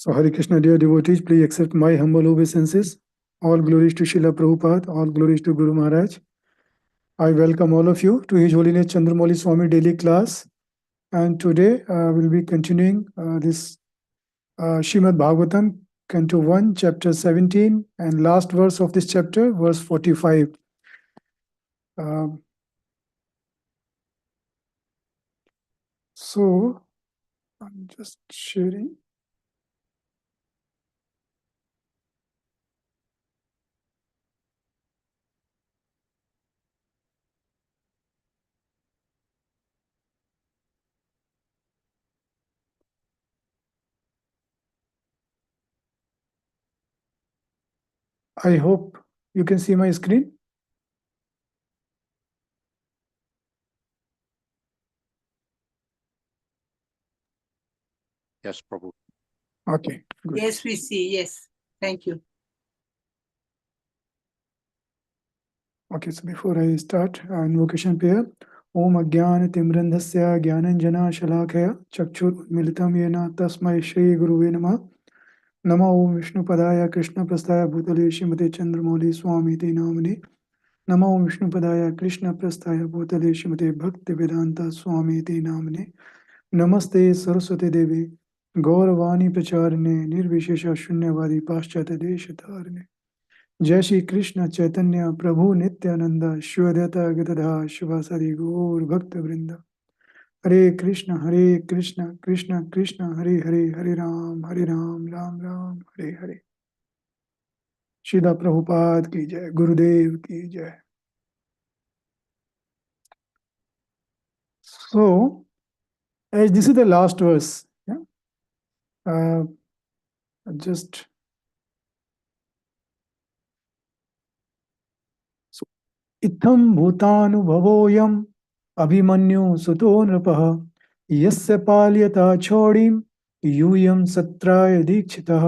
So Hare Krishna, dear devotees, please accept my humble obeisances. All glories to Srila Prabhupada, all glories to Guru Maharaj. I welcome all of you to His Holiness Candramauli Swami daily class. And today we'll be continuing this Srimad Bhagavatam, Canto 1, Chapter 17, and last verse of this chapter, verse 45. So I'm just sharing. I hope you can see my screen. Yes, Prabhu. Okay, good. Yes, we see. Yes. Thank you. Okay, so before I start invocation prayer, Om Agyan Timrandhasya Gyananjana Shalakaya Chakshur Militam Yena Tasmai Shri Guruve Namah. Nama Om Vishnu Padaya Krishna Prasthaya Bhutale Shrimate Chandramauli Swami Te Namane. Nama Om Vishnu Padaya Krishna Prasthaya Bhutale Shrimate Bhakti Vedanta Swami Te Namane. Namaste Saraswati Devi Gauravani Pracharine Nirvishesha Shunyavadi Paschata Deshatarine. जय श्री कृष्ण चैतन्य प्रभु नित्यानंद शिवदत्ता गदधा शिवासादि गौर भक्त वृंद हरे कृष्ण कृष्ण कृष्ण हरे हरे हरे राम राम राम हरे हरे। श्रीला प्रभुपाद की जय, गुरुदेव की जय। So, as this is the last verse, just इत्थं भूतानुभवोऽयम् अभिमन्यु सुतो नृपः यस्य पाल्यता छोड़ीं यूयं सत्राय दीक्षितः।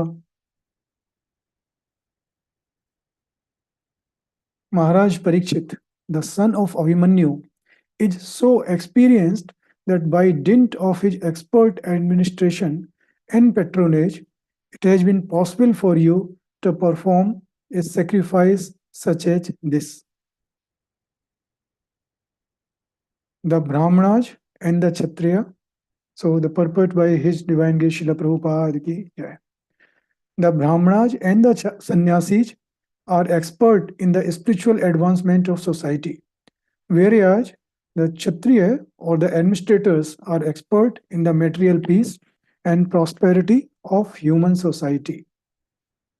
Maharaj Parikshit, the son of Abhimanyu, is so experienced that by dint of his expert administration and patronage, it has been possible for you to perform a sacrifice such as this. The Brahmanas and the Kshatriya, so the purport by His Divine Grace Srila Prabhupada ki jai. The Brahmanas and the sannyasis are expert in the spiritual advancement of society, whereas the Kshatriya or the administrators are expert in the material peace and prosperity of human society.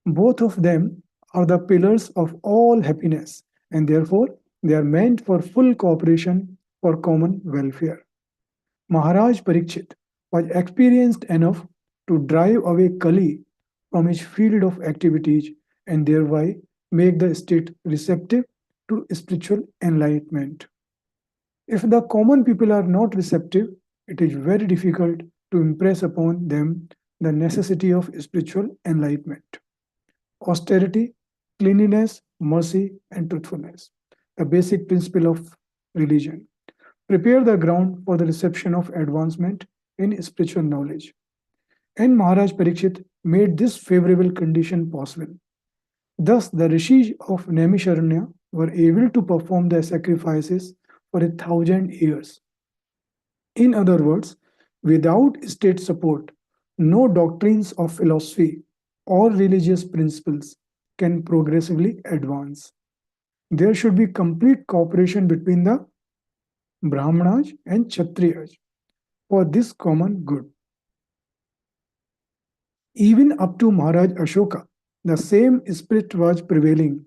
Both of them are the pillars of all happiness, and therefore they are meant for full cooperation for common welfare. Maharaj Parikshit was experienced enough to drive away Kali from his field of activities and thereby make the state receptive to spiritual enlightenment. If the common people are not receptive, it is very difficult to impress upon them the necessity of spiritual enlightenment. Austerity, cleanliness, mercy, and truthfulness, the basic principle of religion, prepare the ground for the reception of advancement in spiritual knowledge. And Maharaj Parikshit made this favorable condition possible. Thus, the rishis of Naimisharanya were able to perform their sacrifices for 1,000 years. In other words, without state support, no doctrines of philosophy or religious principles can progressively advance. There should be complete cooperation between the Brahmanas and Kshatriyas for this common good. Even up to Maharaj Ashoka, the same spirit was prevailing.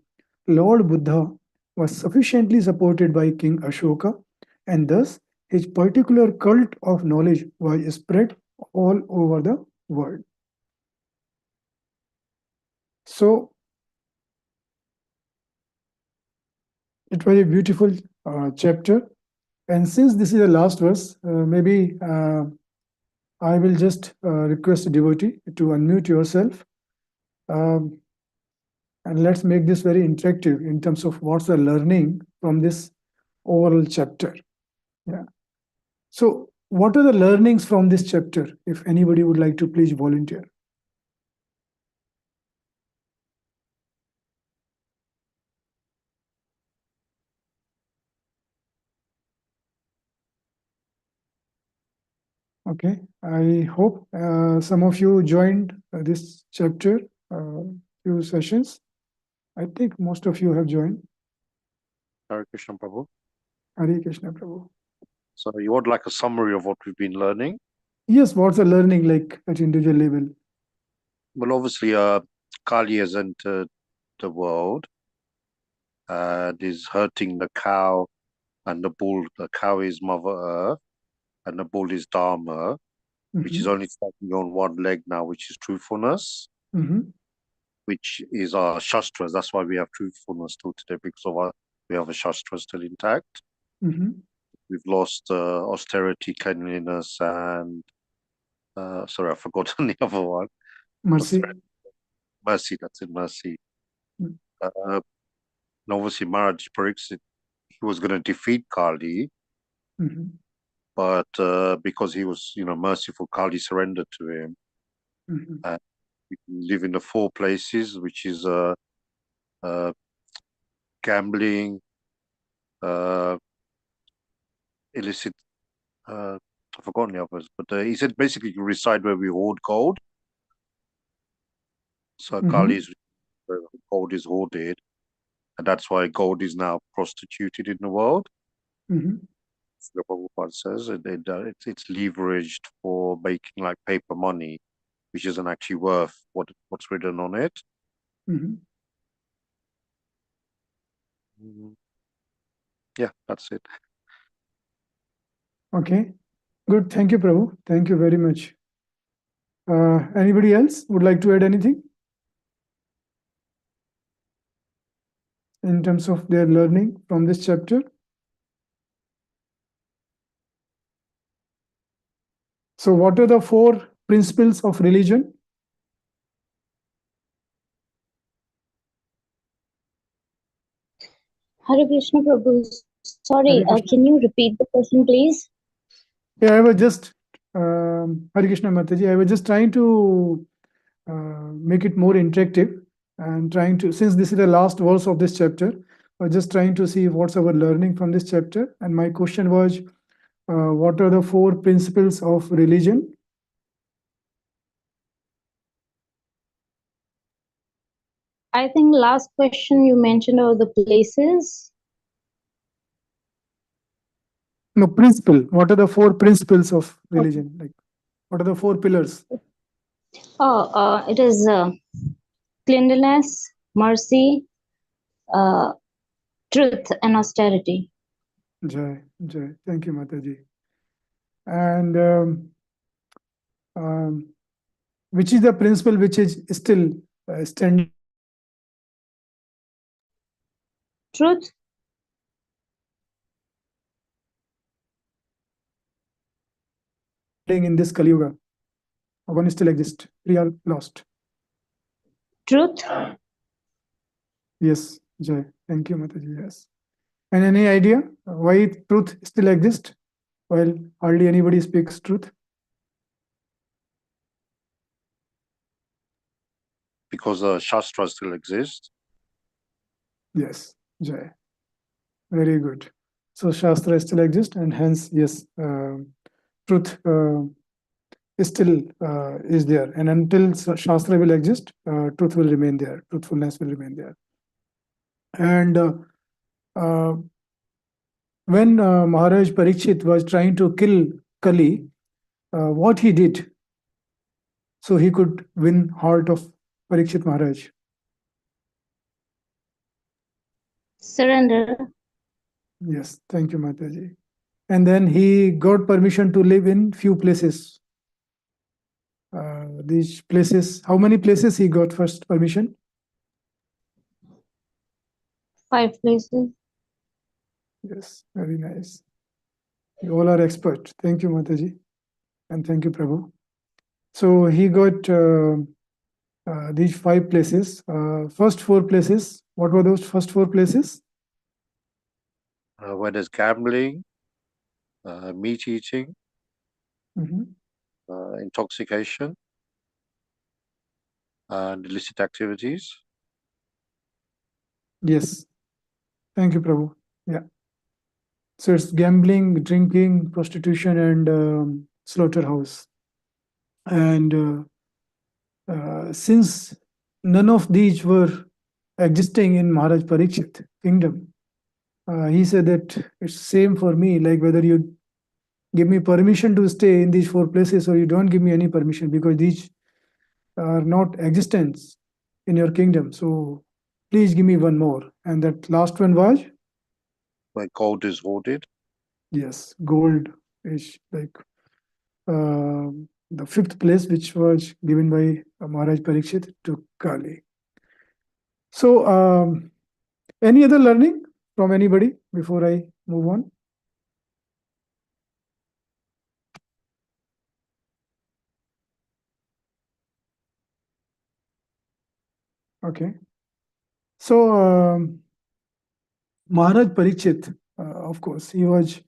Lord Buddha was sufficiently supported by King Ashoka, and thus his particular cult of knowledge was spread all over the world. So, it was a beautiful chapter. And since this is the last verse, maybe I will just request a devotee to unmute yourself. Um, and let's make this very interactive in terms of what's the learning from this overall chapter. Yeah. So, what are the learnings from this chapter? If anybody would like to please volunteer. Okay, I hope some of you joined this chapter, few sessions. I think most of you have joined. Hare Krishna Prabhu. Hare Krishna Prabhu. So you would like a summary of what we've been learning? Yes, what's the learning like at individual level? Well, obviously, Kali has entered the world and is hurting the cow and the bull. The cow is Mother Earth and the bull is Dharma, which is only standing on one leg now, which is truthfulness, which is our Shastras. That's why we have truthfulness still today, because of we have a Shastra still intact. We've lost austerity, cleanliness, and sorry, I've forgotten the other one. Mercy. Mercy, that's it, mercy. And obviously, Maharaj Pariksit, he was going to defeat Kali, but because he was, merciful, Kali surrendered to him. And we live in the four places, which is gambling, illicit, I've forgotten the others, but he said basically you reside where we hoard gold. So Kali's where gold is hoarded, and that's why gold is now prostituted in the world. The Prabhupada says it's leveraged for making like paper money, which isn't actually worth what's written on it. Yeah, that's it. Okay, good. Thank you, Prabhu. Thank you very much. Anybody else would like to add anything in terms of their learning from this chapter? So, what are the four principles of religion? Hare Krishna Prabhu. Sorry, Hare Krishna. can you repeat the question, please? Yeah, I was just, Hare Krishna Mataji, I was just trying to make it more interactive and trying to, since this is the last verse of this chapter, I was just trying to see what's our learning from this chapter. And my question was, what are the 4 principles of religion? I think last question you mentioned about the places. No, principle. What are the 4 principles of religion? Like, what are the 4 pillars? Oh, it is cleanliness, mercy, truth, and austerity. Jai, Jai. Thank you, Mataji. And which is the principle which is still standing Truth, in this Kali Yuga? Or one still exists? 3 are lost. truth, Yes, Jai. Thank you, Mataji. Yes. And any idea why truth still exists while hardly anybody speaks truth? Because the Shastra still exists. Yes, Jai. Very good. So Shastra still exists, and hence, yes, truth is still is there. And until Shastra will exist, truth will remain there. Truthfulness will remain there. And when Maharaj Parikshit was trying to kill Kali, what he did so he could win heart of Parikshit Maharaj? surrender, Yes, thank you, Mataji. And then he got permission to live in few places. These places, how many places he got first permission? 5 places. Yes, very nice. You all are expert. Thank you, Mataji. And thank you, Prabhu. So he got these 5 places. First 4 places. What were those first 4 places? Where there's gambling, meat eating, Mhm. intoxication, and illicit activities. Yes. Thank you, Prabhu. Yeah. So it's gambling, drinking, prostitution, and slaughterhouse. And since none of these were existing in Maharaj Parikshit kingdom, he said that it's same for me, like whether you give me permission to stay in these 4 places or you don't give me any permission, because these are not existence in your kingdom. So please give me one more. And that last one was? Where gold is hoarded. Yes, gold is like the 5th place, which was given by Maharaj Parikshit to Kali. So any other learning from anybody before I move on? Okay. So Maharaj Parikshit, of course, he was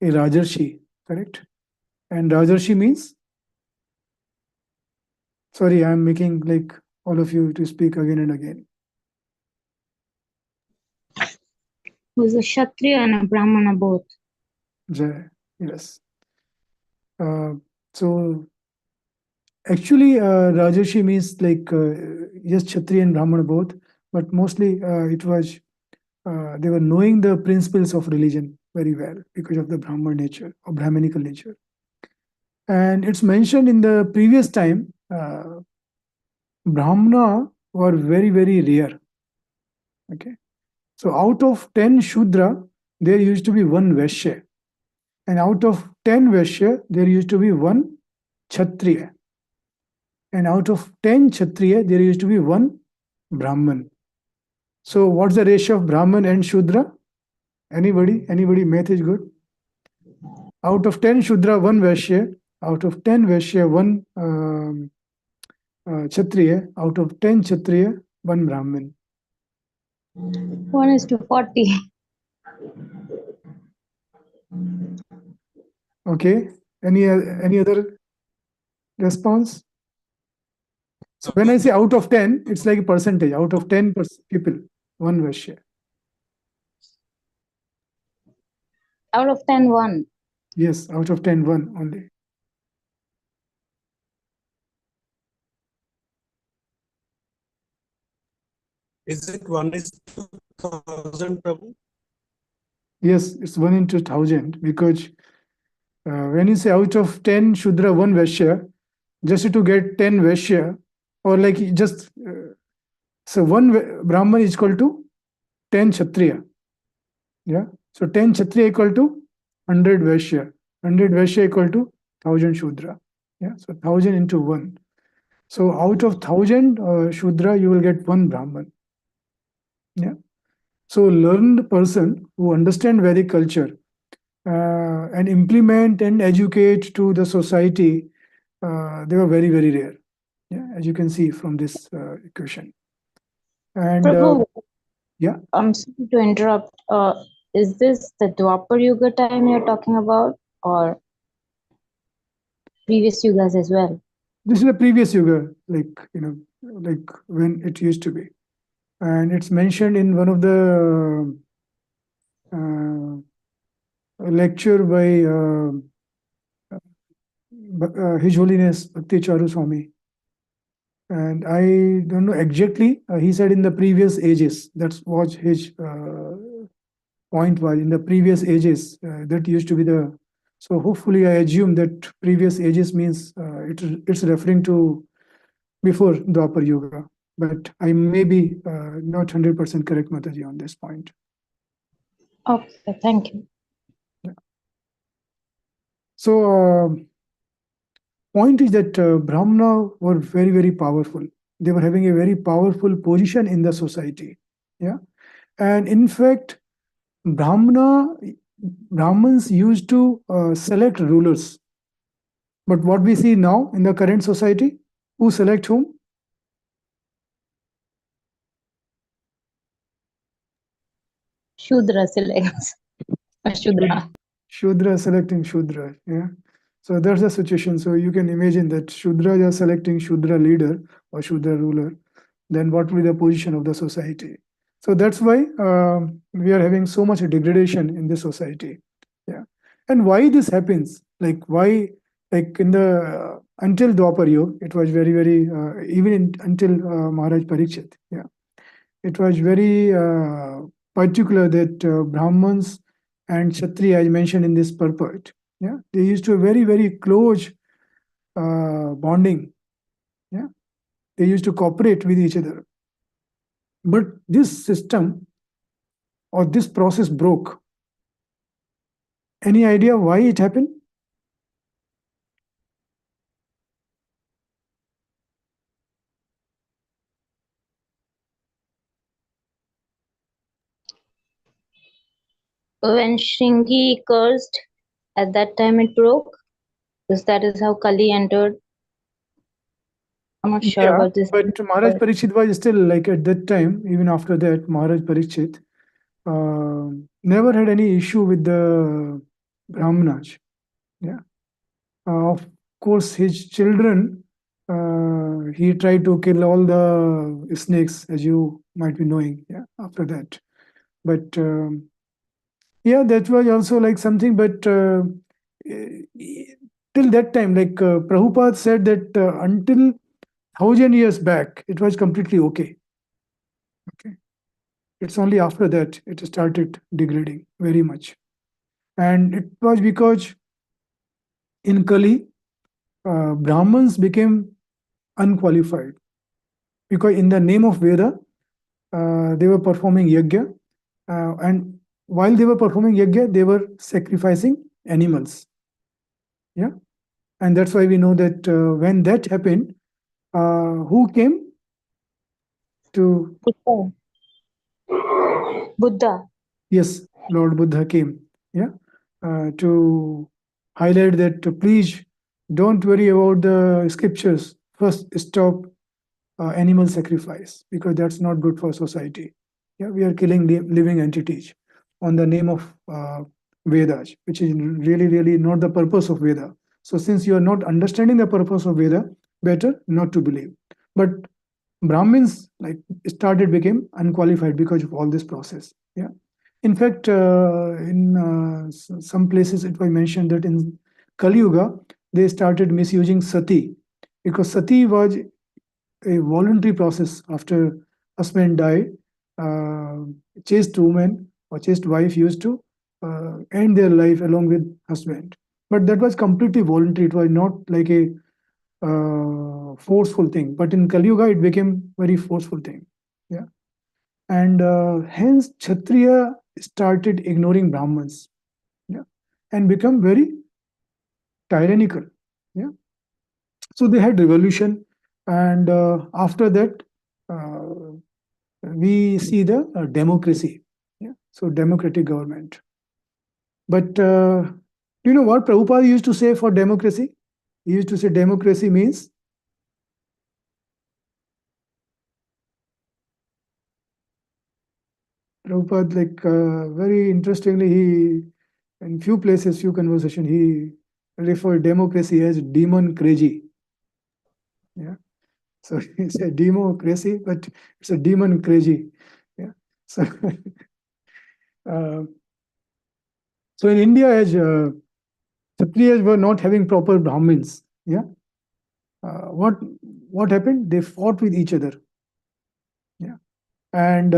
a Rajarshi, correct? And Rajarshi means? Sorry, I'm making like all of you to speak again and again. Who's a Kshatriya and a Brahmana both. Jai, yes. So actually, Rajarshi means like, yes, Kshatriya and Brahmana both, but mostly it was, they were knowing the principles of religion very well because of the Brahman nature or Brahmanical nature. And it's mentioned in the previous time, Brahmana were very, very rare. Okay. So out of 10 Shudra, there used to be 1 Vaishya. And out of 10 Vaishya, there used to be 1 Kshatriya. And out of 10 Kshatriya, there used to be 1 Brahman. So what's the ratio of Brahman and Shudra? Anybody? Anybody? Math is good. Out of 10 Shudra, 1 Vaishya. Out of 10 Vaishya, 1 Kshatriya. Out of 10 Kshatriya, 1 Brahman. 1:40. Okay. Any other response? So when I say out of 10, it's like a percentage. Out of 10 people, one Vaishya. Out of 10, 1. Yes, out of 10, one only. Is it 1:1000, Prabhu? Yes, it's 1 into 1,000 because when you say out of 10 Shudra, one Vaishya, just to get 10 Vaishya, or like just so one Brahman is equal to 10 Kshatriya. Yeah. So 10 Kshatriya equal to 100 Vaishya. 100 Vaishya equal to 1,000 Shudra. Yeah. So 1,000 into 1. So out of 1,000 Shudra, you will get one Brahman. Yeah. So learned person who understand Vedic culture and implement and educate to the society, they were very, very rare. Yeah, as you can see from this equation. And Prabhu, yeah, I'm sorry to interrupt. Is this the Dwapar Yuga time you're talking about, or previous yugas as well? this is the previous yuga, like like when it used to be, and it's mentioned in one of the lecture by His Holiness Bhakti Charu Swami. And I don't know exactly. He said in the previous ages. That was his point. Was in the previous ages that used to be the. So hopefully, I assume that previous ages means it's referring to before Dwapar Yuga. But I may be not 100% correct, Mataji, on this point. Okay, thank you. So point is that Brahmana were very, very powerful. They were having a very powerful position in the society. Yeah, and in fact, Brahmins used to select rulers. But what we see now in the current society, who select whom? Shudra selects. Shudra. Shudra selecting Shudra. Yeah. So that's the situation. So you can imagine that Shudra are selecting Shudra leader or Shudra ruler. Then what will be the position of the society? So that's why we are having so much degradation in this society. Yeah. And why this happens? Like why? Like in the until Dwapar Yuga, it was very, very until Maharaj Parikshit. Yeah, it was very particular that Brahmins and Kshatriya, as mentioned in this purport, yeah, they used to have very, very close bonding. Yeah, they used to cooperate with each other. But this system or this process broke. Any idea why it happened? When Shringi cursed, at that time it broke. Because that is how Kali entered. I'm not sure Yeah, about this. but Maharaj Parikshit was still like at that time, even after that, Maharaj Parikshit never had any issue with the Brahmanas. Yeah. Of course, his children, he tried to kill all the snakes, as you might be knowing. Yeah, after that, but yeah, that was also like something. But till that time, like Prabhupada said that until 1,000 years back, it was completely okay. Okay, it's only after that it started degrading very much, and it was because in Kali, Brahmins became unqualified because in the name of Veda, they were performing yajna, and while they were performing yajna, they were sacrificing animals. Yeah, and that's why we know that when that happened, who came to? Buddha. Yes, Lord Buddha came. Yeah, to highlight that please don't worry about the scriptures. First, stop animal sacrifice because that's not good for society. Yeah, we are killing living entities on the name of Vedas, which is really not the purpose of Veda. So since you are not understanding the purpose of Veda, better not to believe. But Brahmins became unqualified because of all this process. Yeah. In fact, in some places it was mentioned that in Kali Yuga, they started misusing sati, because sati was a voluntary process. After husband died, chaste woman or chaste wife used to end their life along with husband. But that was completely voluntary. It was not like a forceful thing. But in Kali Yuga, it became very forceful thing. Yeah. And hence Kshatriya started ignoring Brahmins. Yeah. And become very tyrannical. Yeah. So they had revolution, and after that, we see the democracy. Yeah. So democratic government. But do you know what Prabhupada used to say for democracy? He used to say democracy means Prabhupada, very interestingly, he in few places, few conversation, he referred democracy as demon crazy. Yeah. So he said democracy, but it's a demon crazy. Yeah. So, so in India, as Kshatriyas were not having proper Brahmins, yeah. What happened? They fought with each other. Yeah. And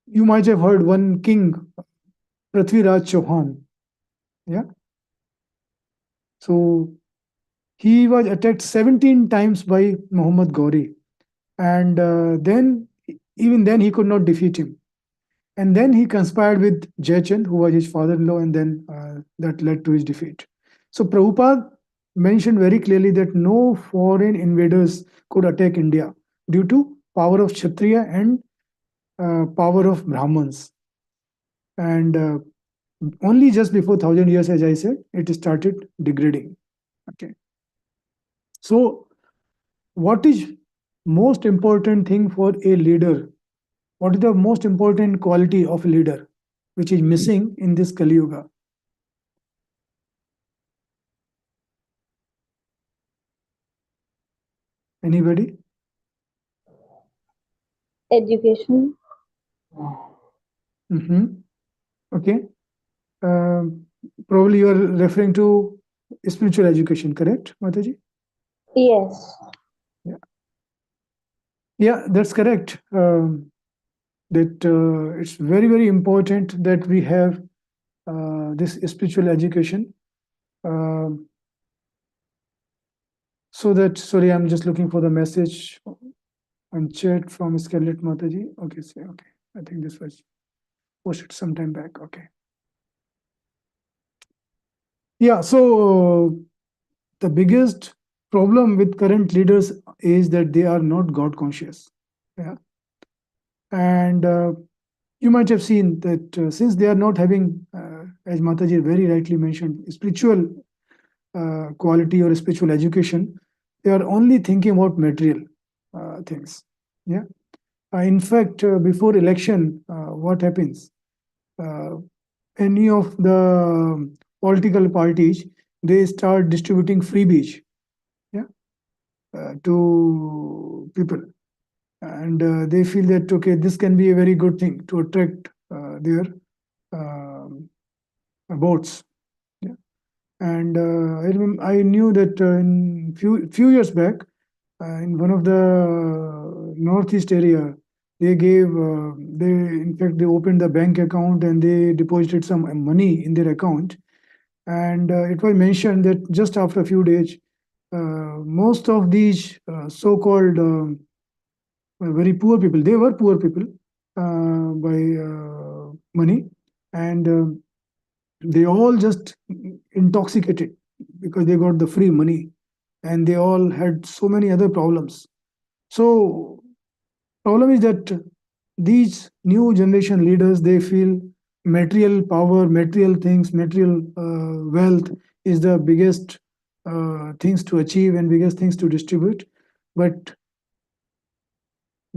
you might have heard one king, Prithviraj Chauhan. Yeah. So he was attacked 17 times by Muhammad Ghori. And even then, he could not defeat him. And then he conspired with Jayachand, who was his father-in-law, and then that led to his defeat. So Prabhupada mentioned very clearly that no foreign invaders could attack India due to power of Kshatriya and power of Brahmins. And only just before 1,000 years, as I said, it started degrading. Okay. So what is most important thing for a leader? What is the most important quality of a leader which is missing in this Kali Yuga? Anybody? Education. Okay. Probably you are referring to spiritual education, correct, Mataji? Yes. Yeah, that's correct. That it's very important that we have this spiritual education. So that, sorry, I'm just looking for the message on chat from Scarlett Mataji. Okay, okay. I think this was posted some time back. Okay. Yeah, so the biggest problem with current leaders is that they are not God conscious. Yeah. And you might have seen that since they are not having, as Mataji very rightly mentioned, spiritual quality or spiritual education, they are only thinking about material things. Yeah. In fact, before election, what happens? Any of the political parties, they start distributing freebies, yeah, to people, and they feel that okay, this can be a very good thing to attract their votes. Yeah. And I knew that in few years back, in one of the northeast area, they gave they in fact they opened the bank account and they deposited some money in their account, and it was mentioned that just after a few days, most of these so-called very poor people, they were poor people by money, and they all just intoxicated because they got the free money, and they all had so many other problems. So problem is that these new generation leaders, they feel material power, material things, material wealth is the biggest things to achieve and biggest things to distribute. But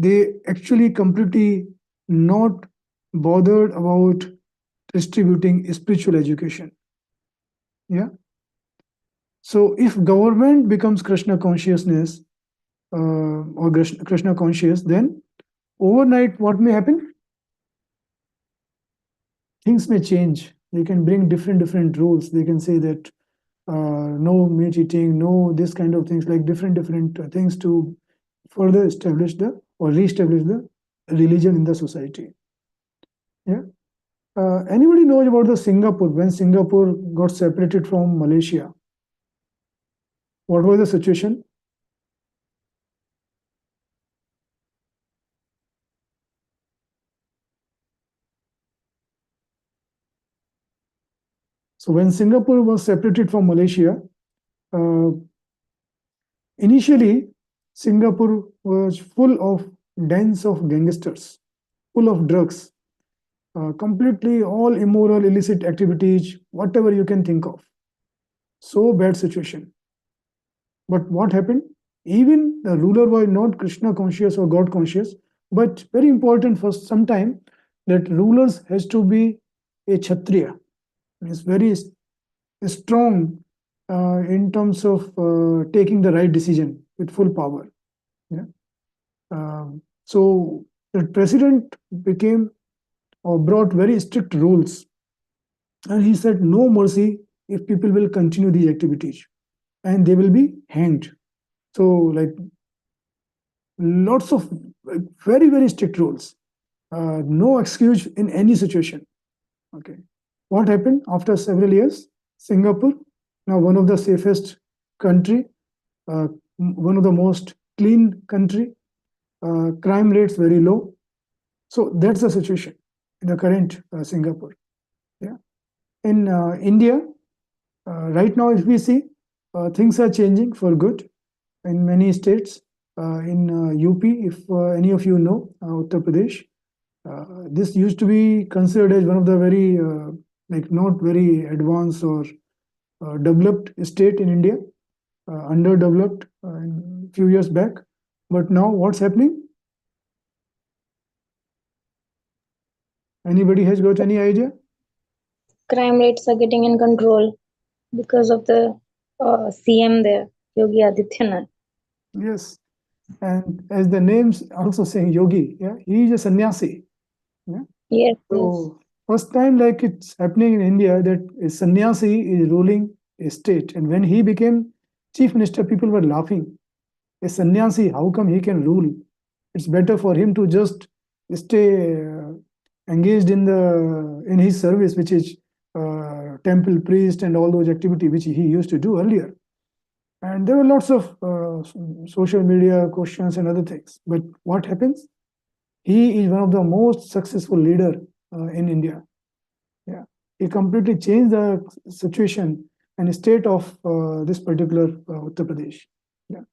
they actually completely not bothered about distributing spiritual education. Yeah. So if government becomes Krishna consciousness or Krishna conscious, then overnight what may happen? Things may change. They can bring different rules. They can say that no meat eating, no this kind of things, like different things to further establish the or re-establish the religion in the society. Yeah. Anybody knows about the Singapore, when Singapore got separated from Malaysia? What was the situation? So when Singapore was separated from Malaysia, initially Singapore was full of dens of gangsters, full of drugs, completely all immoral, illicit activities, whatever you can think of. So bad situation. But what happened? Even the ruler was not Krishna conscious or God conscious, but very important for some time that rulers has to be a Kshatriya. It's very strong in terms of taking the right decision with full power. Yeah. So the president became or brought very strict rules, and he said no mercy if people will continue these activities, and they will be hanged. So like lots of very strict rules, no excuse in any situation. Okay, what happened after several years? Singapore, now one of the safest country, one of the most clean country, crime rates very low. So that's the situation in the current Singapore. Yeah, in India, right now if we see, things are changing for good in many states. In UP, if any of you know, Uttar Pradesh, this used to be considered as one of the very like not very advanced or developed state in India, underdeveloped a few years back. But now what's happening? Anybody has got any idea? Crime rates are getting in control because of the CM there, Yogi Adityanath. Yes, and as the name's also saying, Yogi, yeah, he is a sannyasi. Yeah. Yes, yes. So first time like it's happening in India that a sannyasi is ruling a state, and when he became chief minister, people were laughing. A sannyasi, how come he can rule? It's better for him to just stay engaged in his service, which is temple priest and all those activity which he used to do earlier. And there were lots of social media questions and other things. But what happens? He is one of the most successful leader in India. Yeah, he completely changed the situation and state of this particular Uttar Pradesh. Yeah.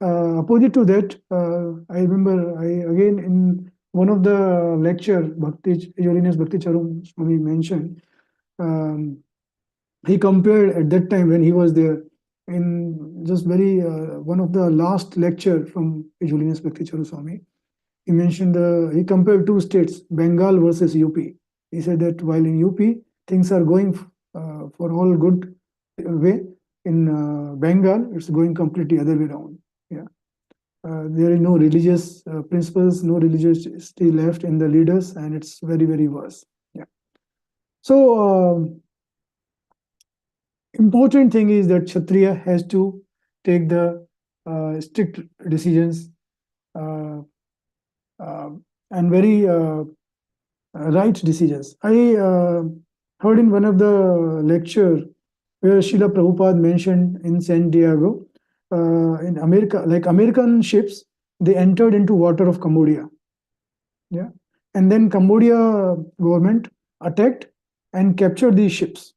Opposite to that, I remember again in one of the lecture, Bhakti, His Holiness Bhakti Charum Swami mentioned, he compared at that time when he was there in just very one of the last lecture from His Holiness Bhakti Charum Swami. He mentioned he compared two states, Bengal versus UP. He said that while in UP things are going for all good way, in Bengal it's going completely other way around. Yeah, there is no religious principles, no religiosity left in the leaders, and it's very worse. Yeah. So important thing is that Kshatriya has to take the strict decisions and very right decisions. I heard in one of the lecture where Srila Prabhupada mentioned in San Diego, in America, like American ships, they entered into water of Cambodia. Yeah, and then Cambodia government attacked and captured these ships.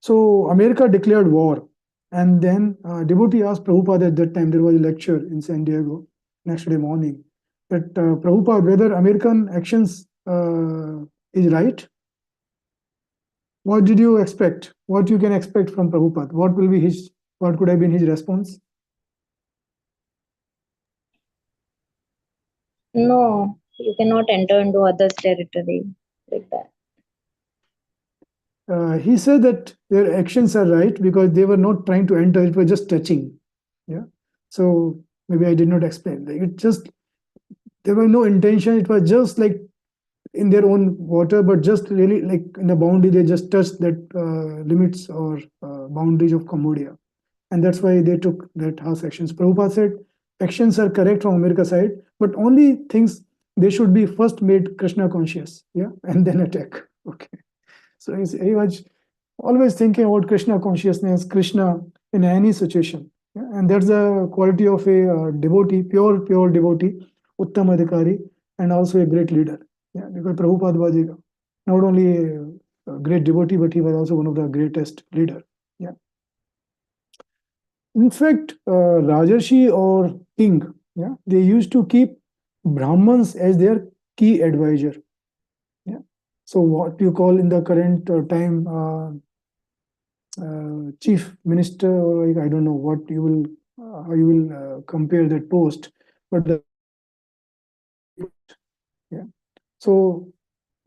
So America declared war, and then devotee asked Prabhupada at that time. There was a lecture in San Diego next day morning that Prabhupada, whether American actions is right. What did you expect? What you can expect from Prabhupada? What will be his? What could have been his response? No, you cannot enter into others' territory like that. He said that their actions are right because they were not trying to enter, it was just touching. Yeah. So maybe I did not explain. Like it just, there was no intention, it was just like in their own water, but just really like in the boundary, they just touched that limits or boundaries of Cambodia. And that's why they took that harsh actions. Prabhupada said actions are correct from America side, but only things they should be first made Krishna conscious, yeah, and then attack. Okay. So he was always thinking about Krishna consciousness, Krishna in any situation. Yeah? And that's the quality of a devotee, pure devotee, Uttam Adhikari, and also a great leader. Yeah, because Prabhupada was not only a great devotee, but he was also one of the greatest leader. Yeah. In fact, Rajarshi or king, yeah, they used to keep Brahmans as their key advisor. Yeah. So what you call in the current time chief minister, or like, I don't know what you will how you will compare that post, but yeah. So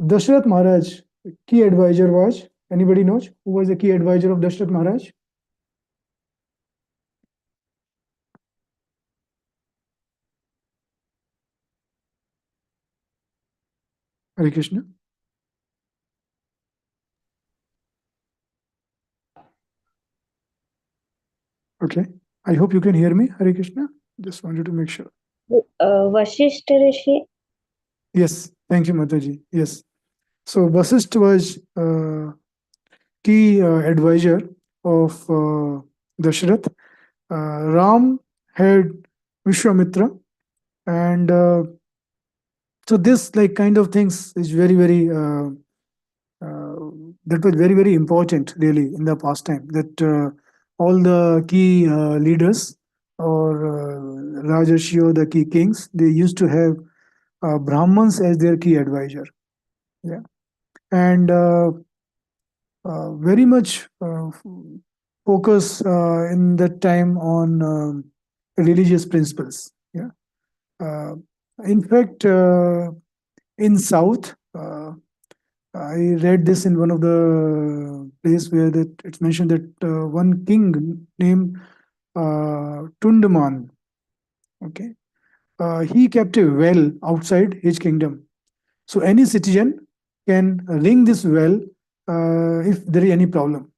Dashrath Maharaj key advisor was, anybody knows who was the key advisor of Dashrath Maharaj? Hare Krishna. Okay, I hope you can hear me. Hare Krishna. Just wanted to make sure. Vashishta Rishi. Yes, thank you, Mataji. Yes. So Vasishtha was key advisor of Dashrath. Ram had Vishwamitra, and so this like kind of things is very that was very important really in the past time, that all the key leaders or Rajarshi or the key kings, they used to have Brahmans as their key advisor. Yeah. And very much focus in that time on religious principles. Yeah. In fact, in South, I read this in one of the place where that it's mentioned that one king named Tundaman, okay, he kept a well outside his kingdom. So any citizen can ring this well if there is any problem.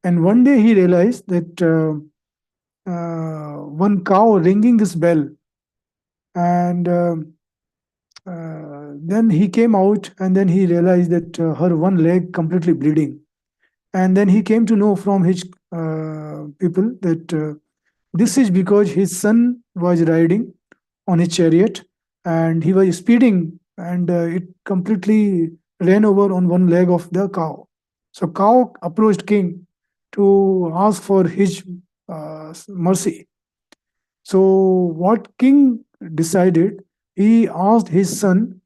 And one day he realized that one cow ringing this bell, and then he came out, and then he realized that her one leg completely bleeding. And then he came to know from his people that this is because his son was riding on his chariot and he was speeding, and it completely ran over on one leg of the cow. So cow approached king to ask for his mercy. So what king decided, he asked his son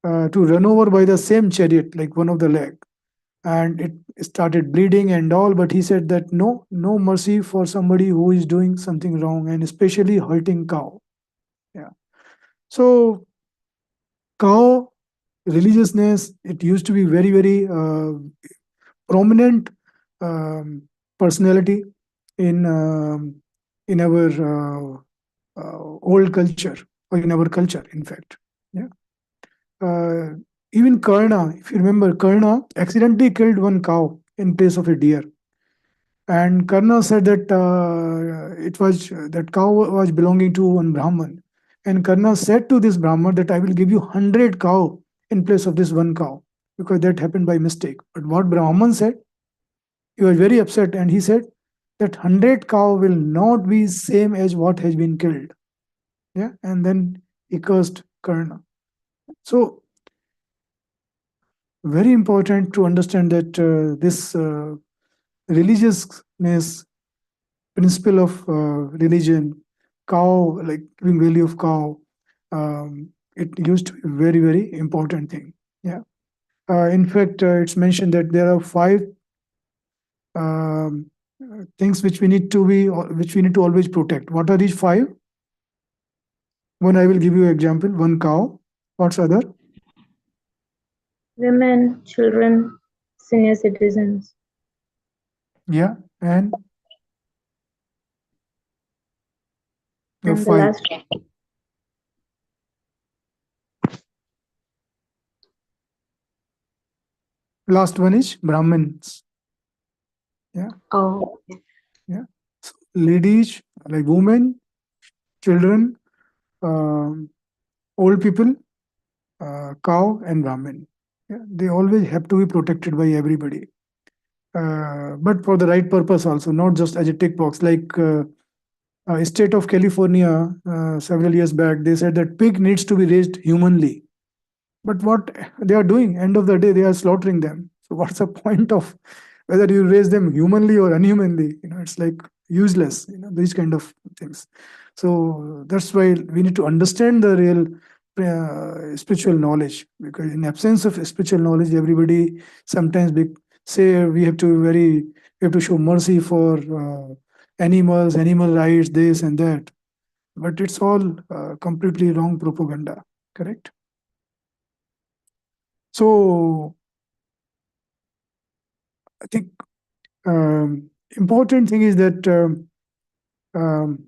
to run over by the same chariot, like one of the leg, and it started bleeding and all, but he said that no mercy for somebody who is doing something wrong, and especially hurting cow. Yeah. So cow religiousness, it used to be very prominent personality in our old culture, or in our culture, in fact. Yeah. Even Karna, if you remember, Karna accidentally killed one cow in place of a deer. And Karna said that it was that cow was belonging to one Brahman. And Karna said to this Brahman that I will give you 100 cow in place of this one cow, because that happened by mistake. But what Brahman said, he was very upset, and he said that 100 cow will not be same as what has been killed. Yeah, and then he cursed Karna. So very important to understand that this religiousness, principle of religion, cow, like giving value of cow, it used to be very important thing. Yeah. In fact, it's mentioned that there are 5 things which we need to always protect. What are these 5? One, I will give you example. One cow. What's other? Women, children, senior citizens. Yeah, and you have And the five. last Last one is Brahmins. Yeah, oh, yeah. So ladies, like women, children, um, old people, cow, and Brahmin. Yeah, they always have to be protected by everybody. But for the right purpose also, not just as a tick box. Like state of California, several years back, they said that pig needs to be raised humanly. But what they are doing, end of the day, they are slaughtering them. So what's the point of whether you raise them humanly or unhumanly? It's like useless. These kind of things. So that's why we need to understand the real spiritual knowledge, because in absence of spiritual knowledge, everybody sometimes say we have to show mercy for animals, animal rights, this and that. But it's all completely wrong propaganda. Correct? So I think important thing is that um,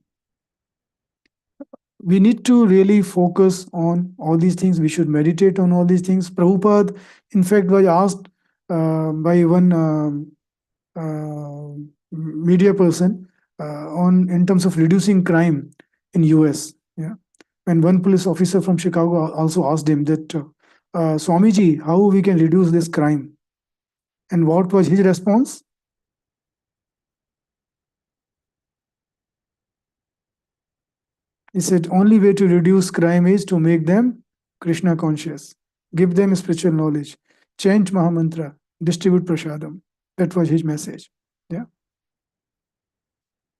we need to really focus on all these things. We should meditate on all these things. Prabhupada, in fact, was asked by one media person on in terms of reducing crime in US. Yeah, and one police officer from Chicago also asked him that, Swamiji, how we can reduce this crime? And what was his response? He said, only way to reduce crime is to make them Krishna conscious, give them spiritual knowledge, chant Mahamantra, distribute prasadam. That was his message. Yeah.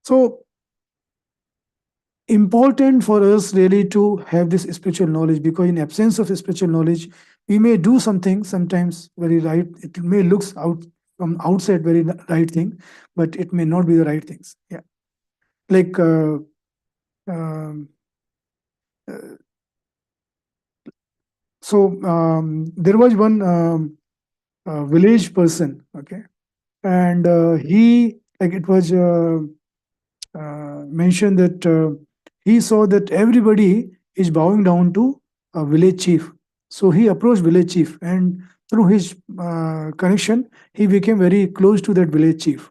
So important for us really to have this spiritual knowledge, because in absence of spiritual knowledge, we may do something sometimes very right. It may looks out from outside very right thing, but it may not be the right things. Yeah. Like um, there was one village person, okay, and he, like, it was mentioned that he saw that everybody is bowing down to a village chief. So he approached village chief, and through his connection, he became very close to that village chief.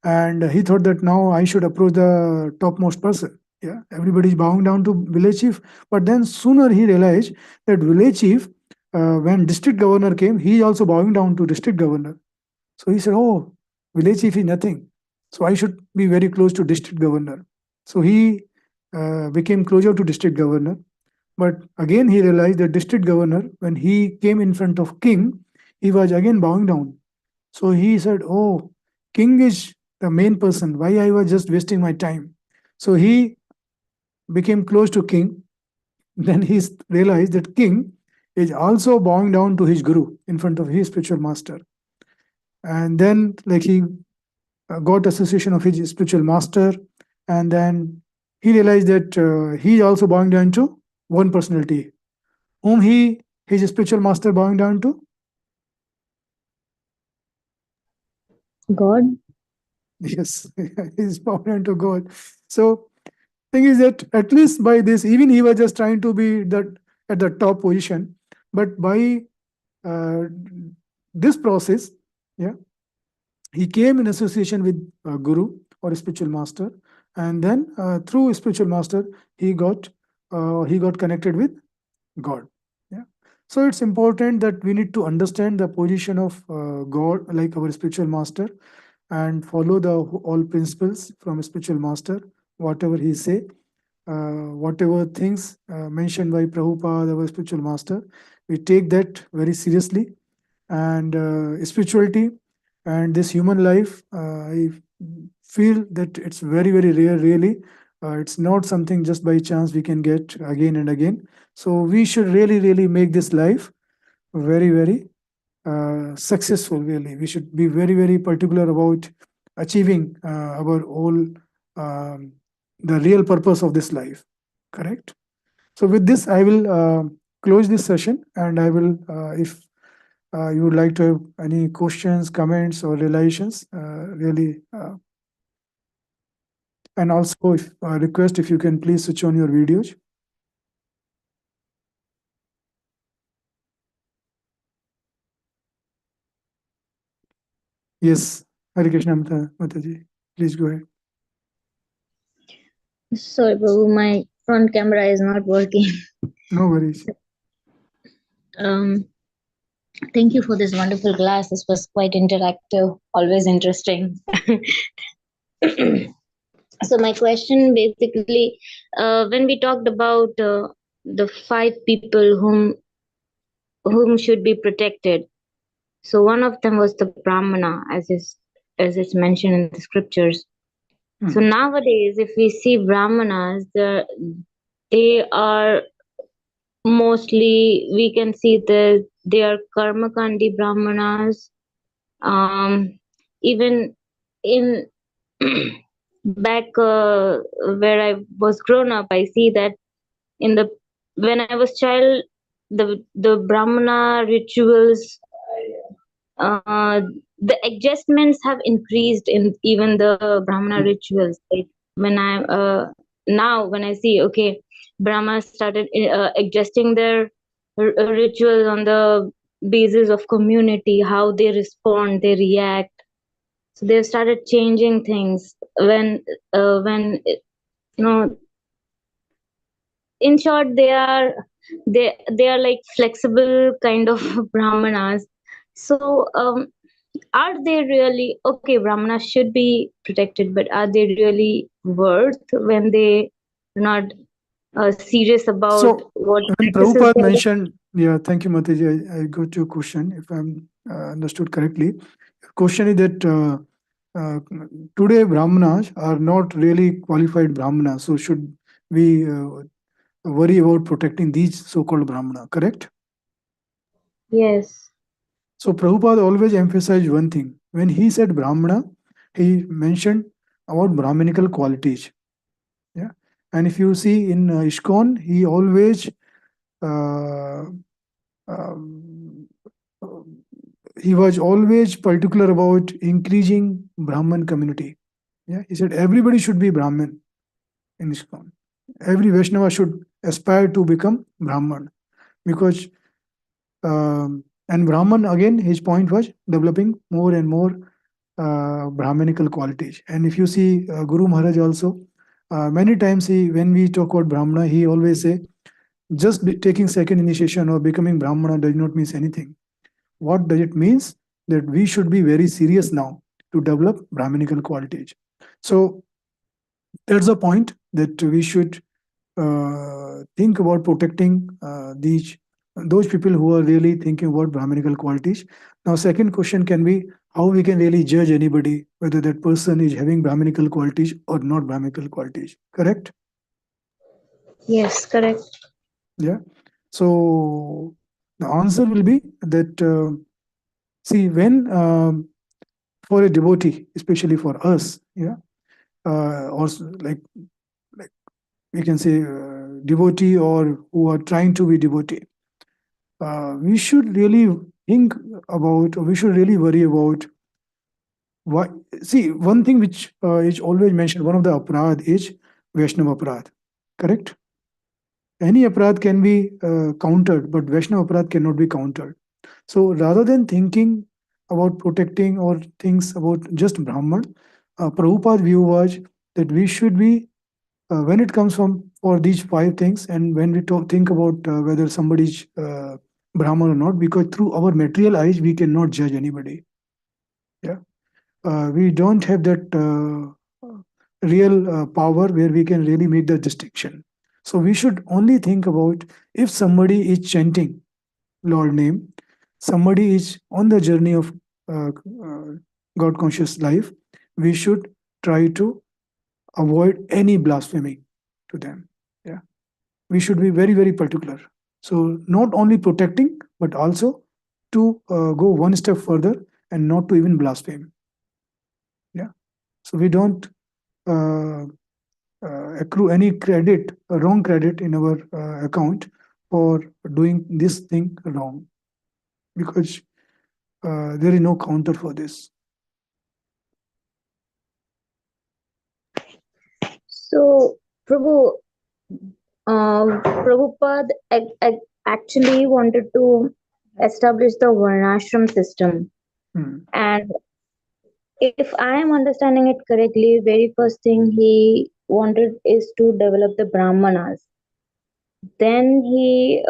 And he thought that now I should approach the topmost person. Yeah, everybody is bowing down to village chief. But then sooner he realized that village chief, when district governor came, he is also bowing down to district governor. So he said, oh, village chief is nothing. So I should be very close to district governor. So he became closer to district governor. But again, he realized that district governor, when he came in front of king, he was again bowing down. So he said, oh, king is the main person. Why I was just wasting my time? So he became close to king. Then he realized that king is also bowing down to his guru in front of his spiritual master. And then, like, he got association of his spiritual master, and then he realized that he also bowing down to one personality, whom his spiritual master bowing down to. God. Yes, he's bowing down to God. So thing is that at least by this, even he was just trying to be that at the top position, but by uh, this process, yeah, he came in association with guru or spiritual master, and then through spiritual master he got connected with God. Yeah. So it's important that we need to understand the position of God, like our spiritual master, and follow the all principles from spiritual master, whatever he say, whatever things mentioned by Prabhupada, our spiritual master, we take that very seriously. And spirituality and this human life, I feel that it's very, very rare, really. It's not something just by chance we can get again and again. So we should really, really make this life very, very successful, really. We should be very, very particular about achieving our whole, the real purpose of this life. Correct? So with this, I will close this session, and I will, if you would like to have any questions, comments, or realizations, really, and also if request if you can please switch on your videos. Yes, Hare Krishna Mataji, please go ahead. Sorry, Prabhu, my front camera is not working. No worries. Thank you for this wonderful class. This was quite interactive, always interesting. So my question basically, when we talked about the 5 people whom should be protected, so one of them was the Brahmana, as it's mentioned in the scriptures. So nowadays, if we see Brahmanas, they are mostly, we can see that they are Karmakandi Brahmanas. Even in back where I was grown up, I see that when I was child, the Brahmana rituals, the adjustments have increased in even the Brahmana rituals. Like now when I see, okay, Brahmanas started adjusting their rituals on the basis of community, how they respond, they react. So they've started changing things when in short, they are like flexible kind of Brahmanas. So are they really okay? Brahmanas should be protected, but are they really worth when they are not serious about So what when practices Prabhupada they are? mentioned, yeah, thank you, Mataji. I got your question, if I'm understood correctly. Question is that today Brahmanas are not really qualified Brahmanas. So should we worry about protecting these so-called Brahmana, correct? Yes. So Prabhupada always emphasized one thing. When he said Brahmana, he mentioned about Brahminical qualities. Yeah. And if you see in ISKCON, he always he was always particular about increasing Brahman community. Yeah, he said everybody should be Brahmin in ISKCON. Every Vaishnava should aspire to become Brahman, because and Brahman, again, his point was developing more and more Brahminical qualities. And if you see Guru Maharaj also, many times when we talk about Brahmana, he always say, just taking second initiation or becoming Brahmana does not mean anything. What does it means? That we should be very serious now to develop Brahminical qualities. So that's the point, that we should think about protecting those people who are really thinking about Brahminical qualities. Now, second question can be how we can really judge anybody whether that person is having Brahminical qualities or not Brahminical qualities. Correct? Yes, correct. Yeah. So the answer will be that see, when for a devotee, especially for us, yeah, or like we can say devotee or who are trying to be devotee, we should really think about, or we should really worry about what. See, one thing which is always mentioned, one of the aparad is Vaishnava aparad. Correct? Any aparad can be countered, but Vaishnava aparad cannot be countered. So rather than thinking about protecting or things about just Brahman, Prabhupada's view was that we should be, when it comes from for these 5 things, and when we think about whether somebody is Brahman or not, because through our material eyes we cannot judge anybody. Yeah, we don't have that real power where we can really make the distinction. So we should only think about if somebody is chanting Lord name, somebody is on the journey of God conscious life, we should try to avoid any blasphemy to them. Yeah, we should be very, very particular. So not only protecting, but also to go one step further and not to even blaspheme. Yeah, so we don't accrue any credit, wrong credit in our account for doing this thing wrong, because there is no counter for this. So, Prabhupada actually wanted to establish the Varnashram system. And if I am understanding it correctly, very first thing he wanted is to develop the Brahmanas. Then he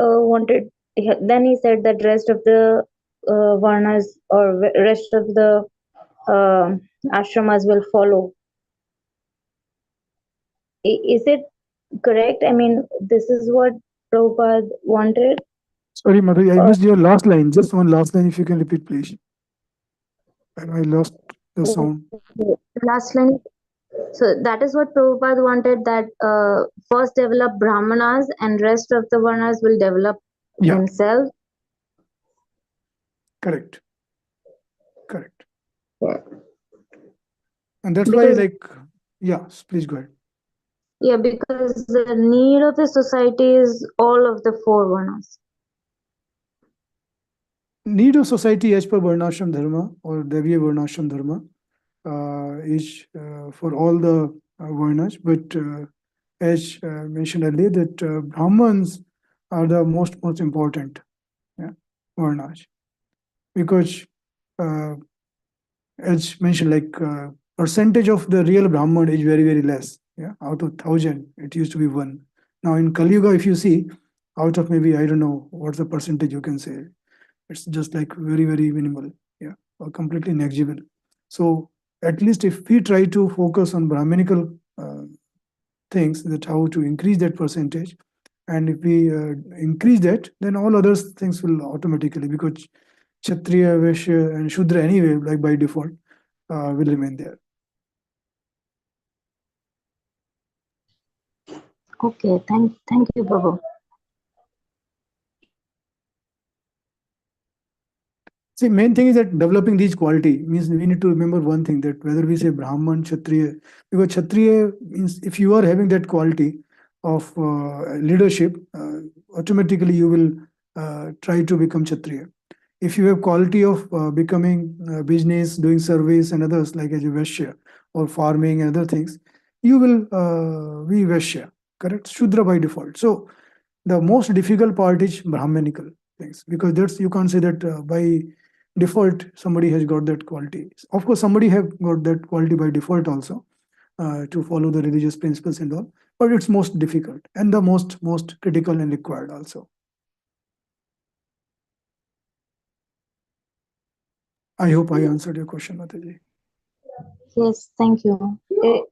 then he said that rest of the Varnas or rest of the ashramas will follow. Is it correct? I mean, this is what Prabhupada wanted. Sorry, Madhu, I missed your last line. Just one last line, if you can repeat, please. And I lost the sound. Last line. So that is what Prabhupada wanted, that first develop Brahmanas and rest of the Varnas will develop themselves. Correct. Correct. Yeah. And that's why, like, yes, please go ahead. Yeah, because the need of the society is all of the four Varnas. Need of society as per Varnashram Dharma or Deviya Varnashram Dharma is for all the Varnas, but as mentioned earlier, that Brahmins are the most important Varnas, because as mentioned, like percentage of the real Brahman is very, very less. Yeah, out of 1,000, it used to be 1. Now in Kali Yuga, if you see, out of maybe, I don't know what's the percentage you can say. It's just like very, very minimal, or completely negligible. So at least if we try to focus on Brahminical things, that how to increase that percentage, and if we increase that, then all other things will automatically, because Kshatriya, Vaishya, and Shudra anyway, like by default, will remain there. Okay, thank you, Prabhu. See, main thing is that developing these quality means we need to remember one thing, that whether we say Brahman, Kshatriya, because Kshatriya means if you are having that quality of leadership, automatically you will try to become Kshatriya. If you have quality of becoming business, doing service and others, like as a Vaishya or farming and other things, you will be Vaishya, correct? Shudra by default. So the most difficult part is Brahmanical things, because that's, you can't say that by default somebody has got that quality. Of course, somebody have got that quality by default also, to follow the religious principles and all, but it's most difficult and the most critical and required also. I hope I answered your question, Mataji. Yes, thank you.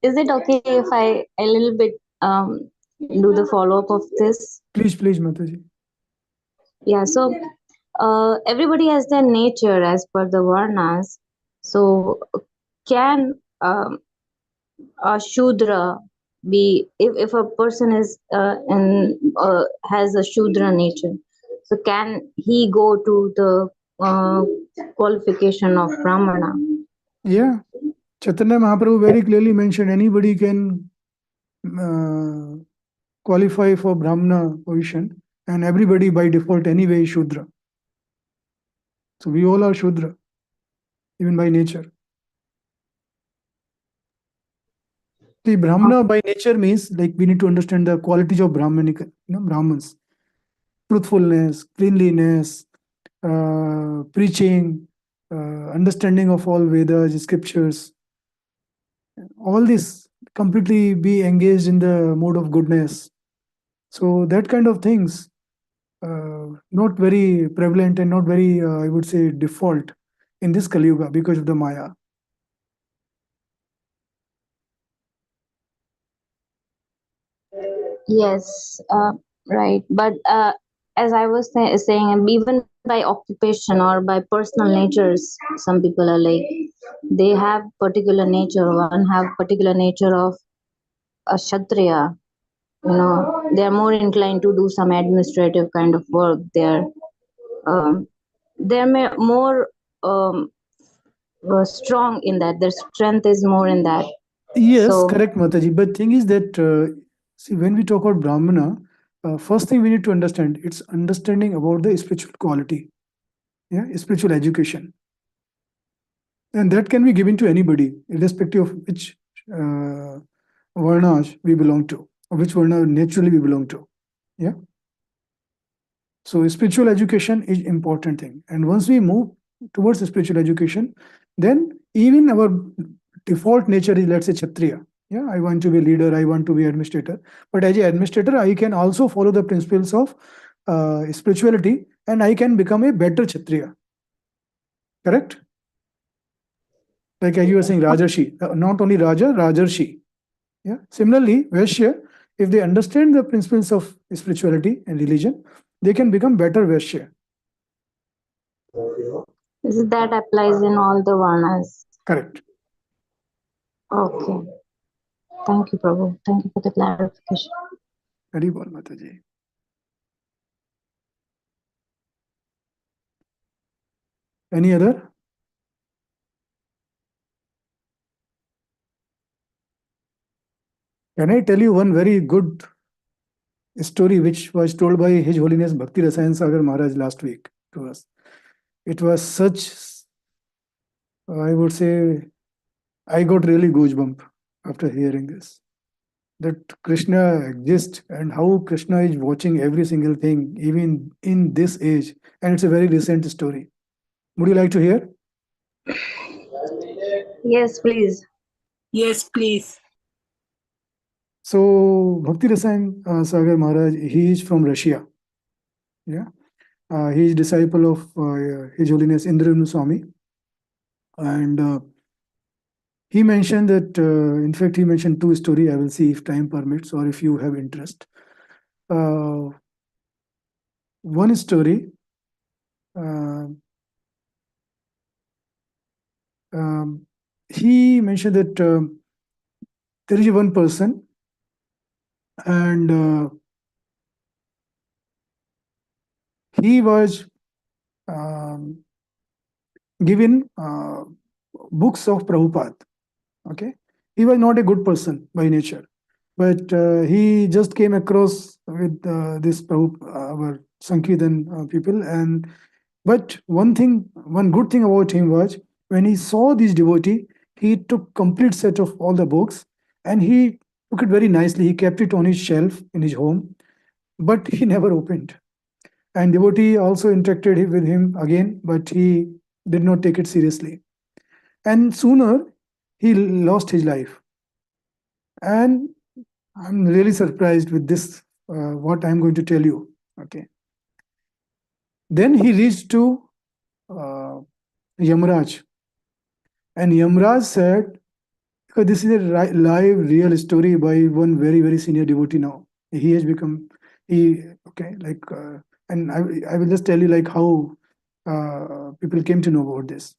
Is it okay if I a little bit do the follow-up of this? Please, Mataji. Yeah, so everybody has their nature as per the Varnas. So can a Shudra be, if a person is has a Shudra nature, so can he go to the qualification of Brahmana? Yeah, Chaitanya Mahaprabhu very clearly mentioned anybody can qualify for Brahmana position, and everybody by default anyway is Shudra. So we all are Shudra, even by nature. See, Brahmana by nature means, like, we need to understand the qualities of Brahmanic, Brahmins. Truthfulness, cleanliness, preaching, understanding of all Vedas, scriptures. All this completely be engaged in the mode of goodness. So that kind of things, not very prevalent and not very, I would say, default in this Kali Yuga because of the Maya. Yes, right. But as I was saying, even by occupation or by personal natures, some people are like, they have particular nature. One have particular nature of a Kshatriya. You know, they are more inclined to do some administrative kind of work. They're more strong in that. Their strength is more in that. Yes, So- correct, Mataji. But thing is that, see, when we talk about Brahmana, first thing we need to understand, it's understanding about the spiritual quality, yeah, spiritual education. And that can be given to anybody, irrespective of which varna we belong to, or which varna naturally we belong to. Yeah. So spiritual education is important thing. And once we move towards spiritual education, then even our default nature is, let's say, Kshatriya. Yeah, I want to be leader, I want to be administrator. But as an administrator, I can also follow the principles of spirituality, and I can become a better Kshatriya. Correct? Like as you were saying, Rajarshi, not only Raja, Rajarshi. Yeah. Similarly, Vaishya, if they understand the principles of spirituality and religion, they can become better Vaishya. That applies in all the varnas. Correct. Okay. Thank you, Prabhu. Thank you for the clarification. Hari Bol Mataji. Any other? Can I tell you one very good story which was told by His Holiness Bhakti Rasayan Sagar Maharaj last week to us? It was such, I would say, I got really goosebump after hearing this. That Krishna exists and how Krishna is watching every single thing, even in this age. And it's a very recent story. Would you like to hear? Yes, please. Yes, please. So, Bhakti Rasayan Sagar Maharaj, he is from Russia. Yeah. He is disciple of His Holiness Indra Swami. And he mentioned that, in fact, he mentioned two stories. I will see if time permits or if you have interest. One story, he mentioned that there is one person, and he was given books of Prabhupada. Okay, he was not a good person by nature, but he just came across with this our Sankirtan people, and but one good thing about him was when he saw this devotee, he took complete set of all the books and he took it very nicely. He kept it on his shelf in his home, but he never opened. And devotee also interacted with him again, but he did not take it seriously. And sooner he lost his life. And I'm really surprised with this, what I'm going to tell you. Okay. Then he reached to Yamraj. And Yamraj said, because this is a live, real story by one very, very senior devotee now. He has become, okay, like, and I will just tell you like how people came to know about this.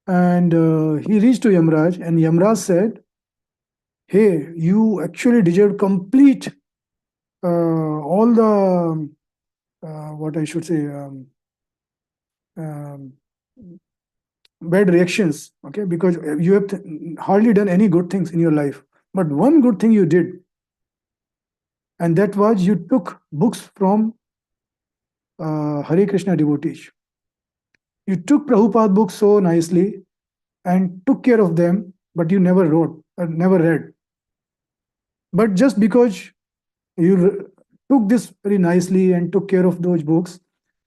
And he reached to Yamraj, and Yamraj said, hey, you actually deserve complete all the, what I should say, bad reactions, okay, because you have hardly done any good things in your life. But one good thing you did, and that was you took books from Hare Krishna devotees. You took Prabhupada books so nicely and took care of them, but you never wrote, never read. But just because you took this very nicely and took care of those books,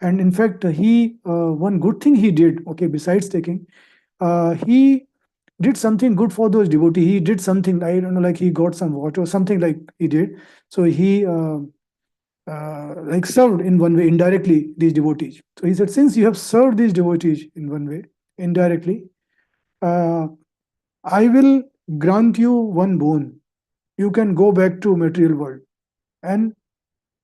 and in fact, he one good thing he did, okay, besides taking, he did something good for those devotees. He did something, I don't know, like he got some water or something like he did. So he like served in one way indirectly these devotees. So he said, since you have served these devotees in one way indirectly, I will grant you one boon. You can go back to material world, and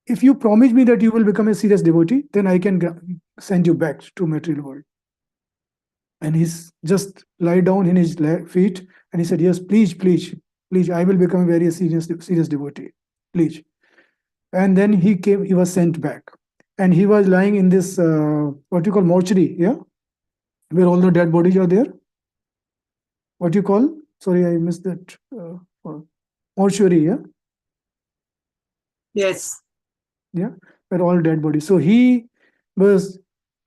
if you promise me that you will become a serious devotee, then I can send you back to material world. And he's just lie down in his feet, and he said, yes, please, please, please, I will become a very serious devotee, please. And then he was sent back, and he was lying in this what you call mortuary, yeah, where all the dead bodies are there. What you call? sorry, I missed that. Mortuary, yeah? Yes. Yeah, were all dead bodies. So he was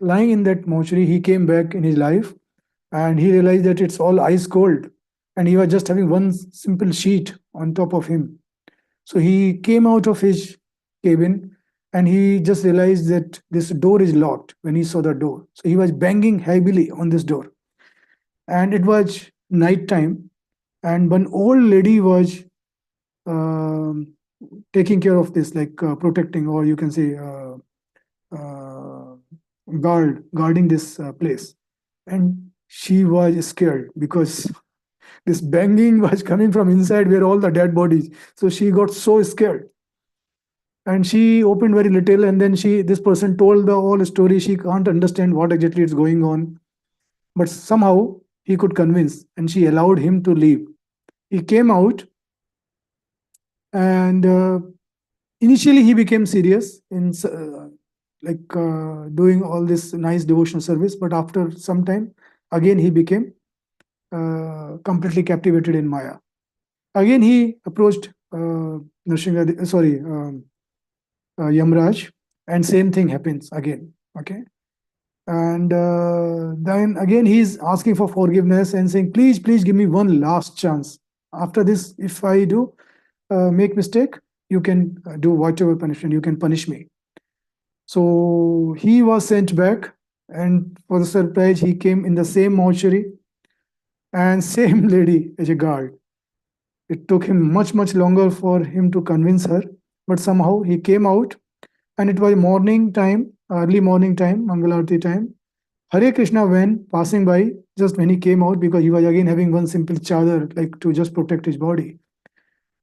lying in that mortuary. He came back in his life and he realized that it's all ice cold. And he was just having one simple sheet on top of him. So he came out of his cabin and he just realized that this door is locked when he saw the door. So he was banging heavily on this door. And it was night time. And one old lady was um taking care of this, like protecting, or you can say uh, guarding this place. And she was scared because this banging was coming from inside where all the dead bodies. So she got so scared. And she opened very little, and then this person told the whole story. She can't understand what exactly is going on. But somehow he could convince, and she allowed him to leave. He came out, and initially he became serious in doing all this nice devotional service. But after some time, again he became completely captivated in Maya. Again he approached Yamraj, and same thing happens again. Okay. And then again he's asking for forgiveness and saying, please, please give me one last chance. After this, if I do make mistake, you can do whatever punishment, you can punish me. So he was sent back, and for the surprise, he came in the same mortuary and same lady as a guard. It took him much, much longer for him to convince her, but somehow he came out, and it was morning time, early morning time, Mangalarti time. Hare Krishna, when passing by, just when he came out, because he was again having one simple chadar, like to just protect his body.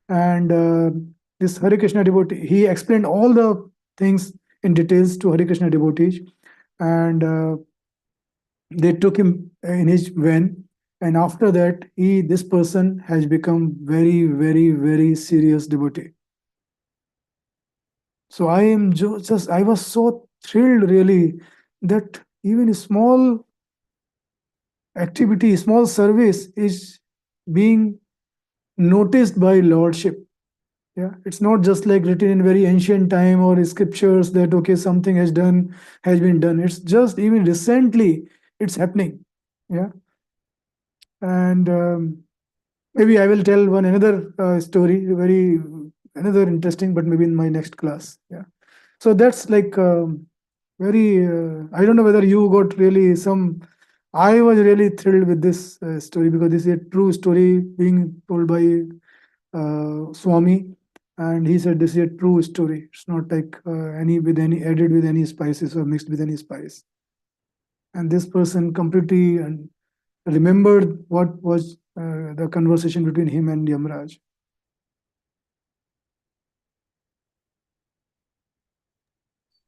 And this Hare Krishna devotee, he explained all the things in details to Hare Krishna devotees, and they took him in his van. And after that, this person has become very, very, very serious devotee. So I am I was so thrilled really that even a small activity, small service is being noticed by Lordship. Yeah, it's not just like written in very ancient time or scriptures that okay, something has been done. It's just even recently it's happening. Yeah, and maybe I will tell one another story, very another interesting, but maybe in my next class. Yeah, so that's like very. I don't know whether you got really some. I was really thrilled with this story because this is a true story being told by Swami, and he said this is a true story. It's not like any added with any spices or mixed with any spice. And this person completely remembered what was the conversation between him and Yamraj.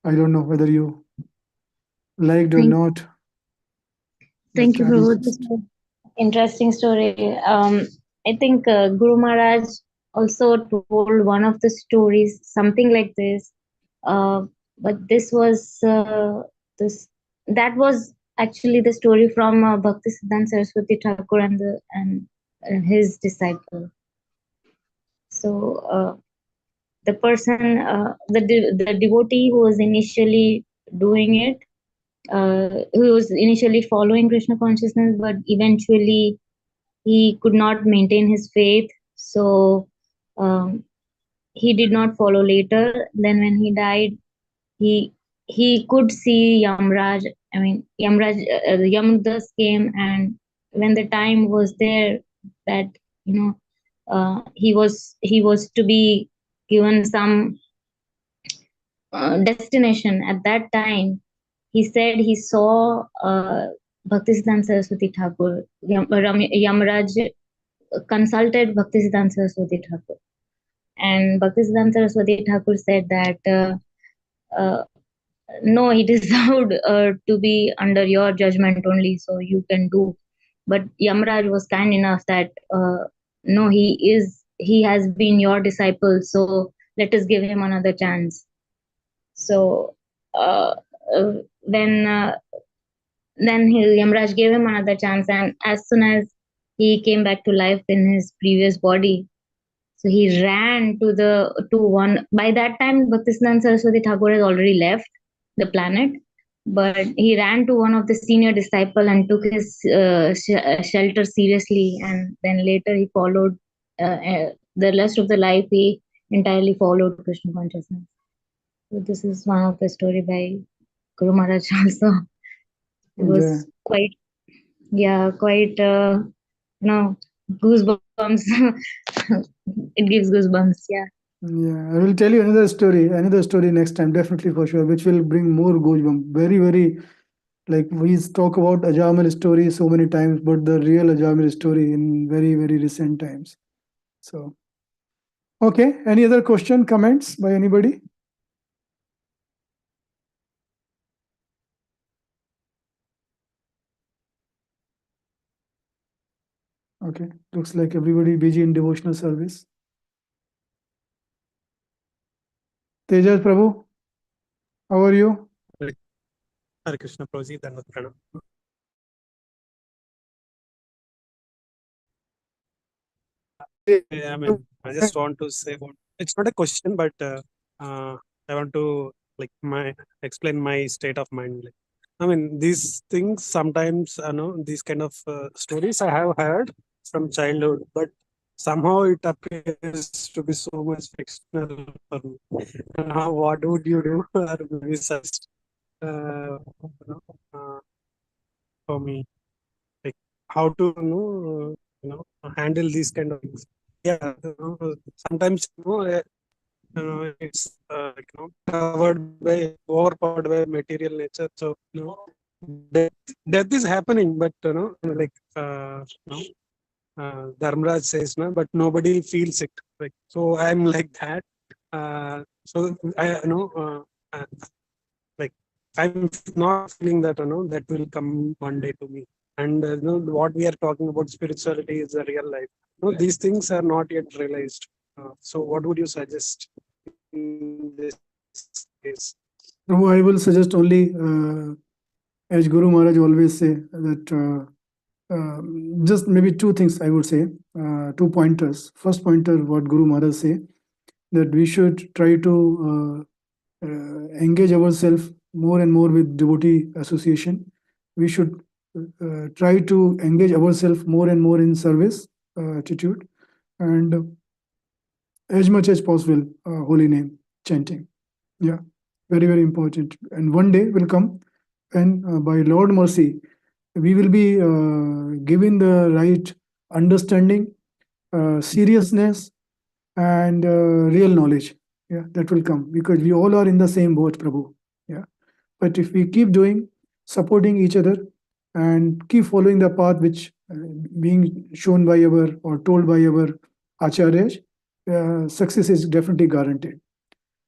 I don't know whether you liked or not. Thank you, But Prabhu. This was interesting story. I think Guru Maharaj also told one of the stories, something like this. But this was that was actually the story from Bhakti Siddhanta Saraswati Thakur and his disciple. So the person, the devotee who was initially doing it, who was initially following Krishna consciousness, but eventually he could not maintain his faith. So he did not follow later. Then when he died, he could see Yamraj. I mean, Yamdas came, and when the time was there that he was to be given some destination at that time. He said he saw Bhaktisiddhanta Saraswati Thakur. Yamraj consulted Bhaktisiddhanta Saraswati Thakur, and Bhaktisiddhanta Saraswati Thakur said that no, he deserved to be under your judgment only, so you can do. But Yamraj was kind enough that no, he has been your disciple, so let us give him another chance. So then Yamraj gave him another chance, and as soon as he came back to life in his previous body. So he ran to one. By that time, Bhaktisiddhanta Saraswati Thakur has already left the planet, but he ran to one of the senior disciple and took his shelter seriously. And then later he followed the rest of the life. He entirely followed Krishna consciousness. So this is one of the story by Guru Maharaj also. It was Yeah. quite, yeah, quite, goosebumps. It gives goosebumps, yeah. Yeah, I will tell you another story next time, definitely for sure, which will bring more goosebumps. Very, very, like we talk about Ajamil story so many times, but the real Ajamil story in very, very recent times. So, okay, any other question, comments by anybody? Okay, looks like everybody busy in devotional service. Tejas Prabhu, how are you? Hare Krishna Prabhuji, Dhanvat Pranam. I mean, I just want to say it's not a question, but I want to explain my state of mind. I mean, these things sometimes, these kind of stories I have heard from childhood, but somehow it appears to be so much fictional for me. And now, what would you do, or maybe suggest for me, like how to handle these kind of things? Yeah, sometimes it's overpowered by material nature. So death, death is happening, but Dharmaraj says, no, but nobody feels it. Like so, I'm like that. So I like I'm not feeling that that will come one day to me. And what we are talking about spirituality is a real life. These things are not yet realized. So what would you suggest in this case? No, I will suggest only, as Guru Maharaj always say, that just maybe two things I would say, two pointers. First pointer, what Guru Maharaj say, that we should try to engage ourselves more and more with devotee association. We should try to engage ourselves more and more in service attitude, and as much as possible, holy name chanting. Yeah, very, very important. And one day will come when, by Lord mercy, we will be given the right understanding, seriousness, and real knowledge. Yeah, that will come because we all are in the same boat, Prabhu. Yeah, but if we keep doing, supporting each other, and keep following the path which being shown by our or told by our acharyas, success is definitely guaranteed.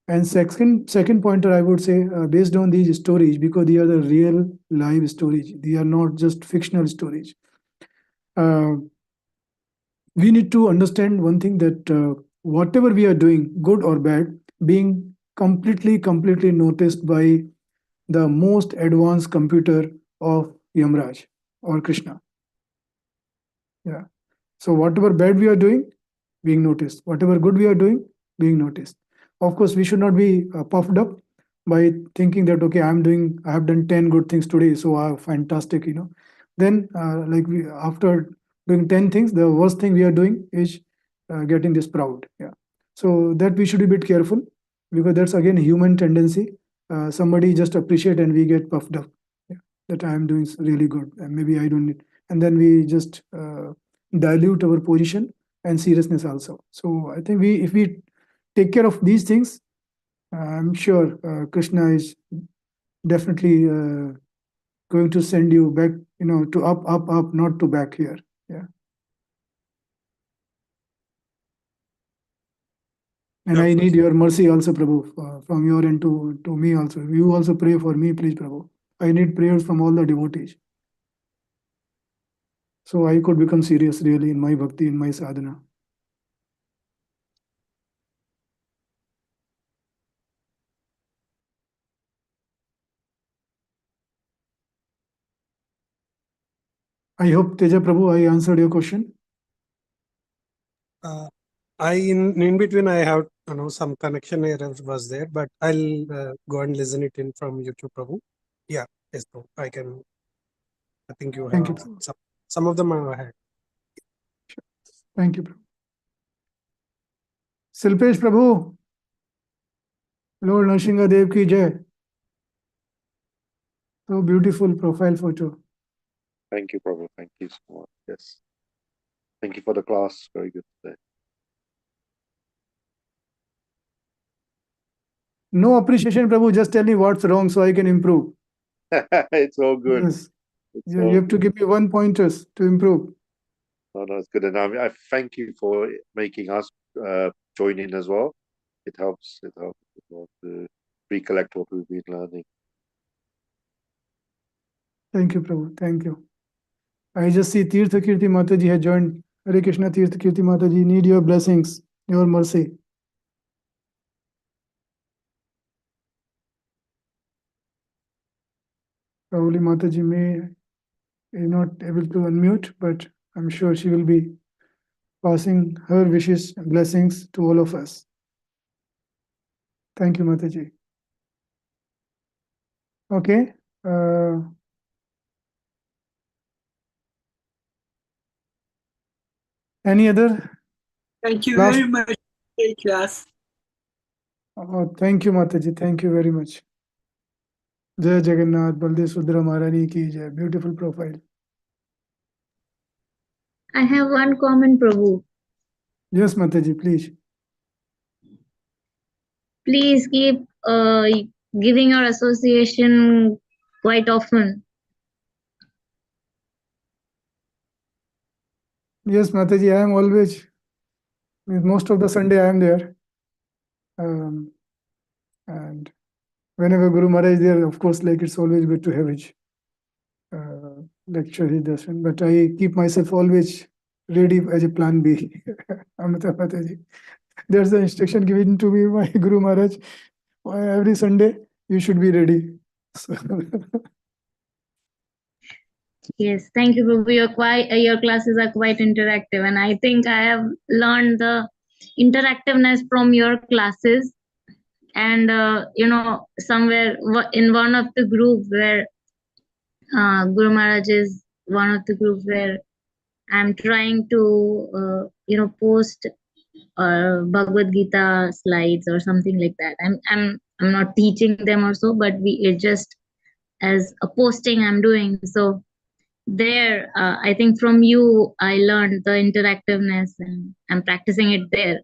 And second pointer, I would say, based on these stories, because they are the real live stories, they are not just fictional stories. Uh, we need to understand one thing, that whatever we are doing, good or bad, being completely noticed by the most advanced computer of Yamraj or Krishna. Yeah. So whatever bad we are doing, being noticed. Whatever good we are doing, being noticed. Of course, we should not be puffed up by thinking that, okay, I have done 10 good things today, so fantastic, Then, after doing 10 things, the worst thing we are doing is getting this proud. Yeah. So that we should be a bit careful, because that's again human tendency. Somebody just appreciate and we get puffed up. Yeah. That I am doing really good, and maybe I don't need, and then we just dilute our position and seriousness also. So I think if we take care of these things, I'm sure Krishna is definitely going to send you back, to up, not to back here. Yeah. And Yeah, I of need course. your mercy also, Prabhu, from your end to me also. You also pray for me, please, Prabhu. I need prayers from all the devotees. So I could become serious really in my bhakti, in my sadhana. I hope, Teja Prabhu, I answered your question. In between I have some connection error was there, but I'll go and listen it in from YouTube, Prabhu. Yeah, yes, Prabhu. I think you have Thank you. answered. Some of them I had. Thank you, Prabhu. Silpesh Prabhu, Lord Nrsimha Dev ki jai. So beautiful profile photo. Thank you, Prabhu. Thank you so much. Yes. Thank you for the class. Very good today. No appreciation, Prabhu. Just tell me what's wrong so I can improve. It's all good. Yes. It's You all have to good. give me 1 pointers to improve. No, it's good. And I thank you for making us join in as well. It helps. It helps as well to recollect what we've been learning. Thank you, Prabhu. Thank you. I just see Tirtha Kirti Mataji has joined. Hare Krishna, Tirtha Kirti Mataji. Need your blessings, your mercy. Probably Mataji is not able to unmute, but I'm sure she will be passing her wishes and blessings to all of us. Thank you, Mataji. Okay. Any other? Thank you Last- very much, great class. Thank you, Mataji. Thank you very much. Jai Jagannath, Baldev Sudra Maharani ki jai. Beautiful profile. I have one comment, Prabhu. Yes, Mataji, please. Please keep giving your association quite often. Yes, Mataji, I am always, most of the Sunday I am there. And whenever Guru Maharaj is there, of course, like it's always good to have his lecture, his darshan. But I keep myself always ready as a plan B. Amrita Mataji. There's the instruction given to me by Guru Maharaj. Every Sunday, you should be ready. So Yes, thank you, Prabhu. Your classes are quite interactive, and I think I have learned the interactiveness from your classes. And somewhere in one of the group where Guru Maharaj is one of the groups where I'm trying to post Bhagavad Gita slides or something like that. I'm not teaching them or so, but it just as a posting I'm doing. So there, I think from you I learned the interactiveness, and I'm practicing it there.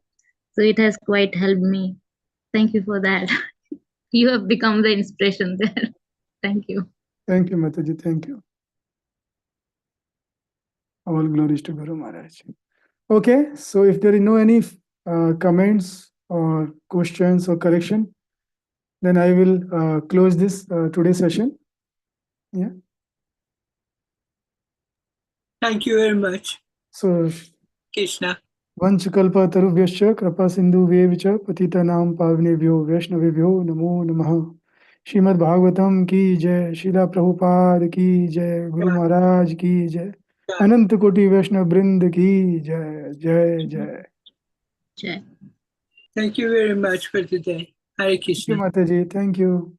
So it has quite helped me. Thank you for that. You have become the inspiration there. Thank you. thank you, Mataji. Thank you. All glories to Guru Maharaj. Okay, so if there is no any comments or questions or correction, then I will close this today's session. Yeah. Thank you very much, So Krishna. Vanchakalpa Tarubhyascha Krapa Sindhu Vevicha Patitanam Pavnebhyo Vaishnavebhyo Namo Namaha. Shrimad Bhagavatam ki jai, Srila Prabhupada ki jai, Guru Maharaj ki jai, Anant Koti Vaishnav Brind ki jai, jai, jai. Jai. Thank you very much for today. Hare Thank you, Krishna. Mataji. Thank you.